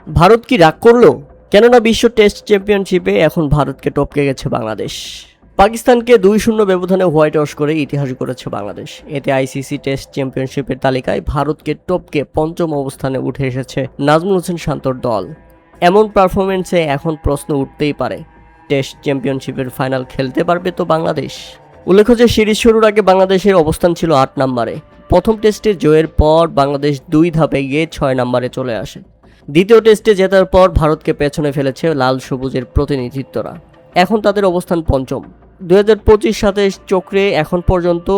ভারত কি রাগ করলো? কেননা বিশ্ব টেস্ট চ্যাম্পিয়নশিপে এখন ভারতকে টপকে গেছে বাংলাদেশ। পাকিস্তানকে 2-0 ব্যবধানে হোয়াইট ওয়াশ করে ইতিহাস গড়েছে বাংলাদেশ। এতে আইসিসি টেস্ট চ্যাম্পিয়নশিপের তালিকায় ভারতকে টপকে পঞ্চম অবস্থানে উঠে এসেছে নাজমুল হোসেন শান্তর দল। এমন পারফরমেন্সে এখন প্রশ্ন উঠতেই পারে, টেস্ট চ্যাম্পিয়নশিপের ফাইনাল খেলতে পারবে তো বাংলাদেশ? উল্লেখ্য যে সিরিজ শুরুর আগে বাংলাদেশের অবস্থান ছিল 8 নম্বরে। প্রথম টেস্টে জয়ের পর বাংলাদেশ 2 ধাপে গিয়ে 6 নম্বরে চলে আসে। দ্বিতীয় টেস্টে জেতার পর ভারতকে পেছনে ফেলেছে লাল সবুজের প্রতিনিধিত্বরা। এখন তাদের অবস্থান পঞ্চম। 2025-27 চক্রে এখন পর্যন্ত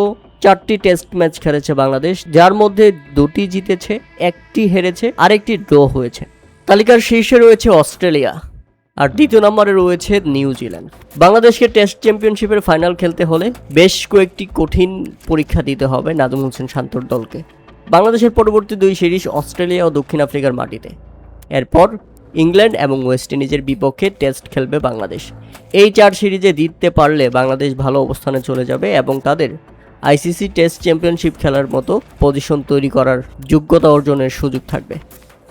4টি টেস্ট ম্যাচ খেলেছে বাংলাদেশ, যার মধ্যে 2টি জিতেছে, 1টি হেরেছে, আরেকটি ড্র হয়েছে। তালিকার শীর্ষে রয়েছে অস্ট্রেলিয়া, আর দ্বিতীয় নম্বরে রয়েছে নিউজিল্যান্ড। বাংলাদেশকে টেস্ট চ্যাম্পিয়নশিপের ফাইনাল খেলতে হলে বেশ কয়েকটি কঠিন পরীক্ষা দিতে হবে নাজমুল হোসেন শান্তর দলকে। বাংলাদেশের পরবর্তী 2 সিরিজ অস্ট্রেলিয়া ও দক্ষিণ আফ্রিকার মাটিতে। এরপর ইংল্যান্ড এবং ওয়েস্ট ইন্ডিজের বিপক্ষে টেস্ট খেলবে বাংলাদেশ। এই 4 সিরিজে জিততে পারলে বাংলাদেশ ভালো অবস্থানে চলে যাবে এবং তাদের আইসিসি টেস্ট চ্যাম্পিয়নশিপ খেলার মতো পজিশন তৈরি করার যোগ্যতা অর্জনের সুযোগ থাকবে।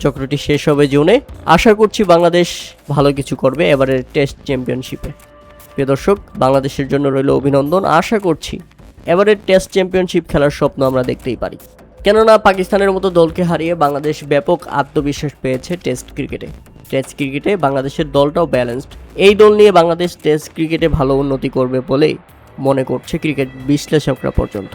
চক্রটি শেষ হবে জুনে। আশা করছি বাংলাদেশ ভালো কিছু করবে এবারের টেস্ট চ্যাম্পিয়নশিপে। প্রিয় দর্শক, বাংলাদেশের জন্য রইল অভিনন্দন। আশা করছি এবারের টেস্ট চ্যাম্পিয়নশিপ খেলার স্বপ্ন আমরা দেখতেই পারি, কেননা পাকিস্তানের মতো দলকে হারিয়ে বাংলাদেশ ব্যাপক আত্মবিশ্বাস পেয়েছে টেস্ট ক্রিকেটে। টেস্ট ক্রিকেটে বাংলাদেশের দলটাও ব্যালেন্সড। এই দল নিয়ে বাংলাদেশ টেস্ট ক্রিকেটে ভালো উন্নতি করবে বলেই মনে করছে ক্রিকেট বিশ্লেষকরা পর্যন্ত।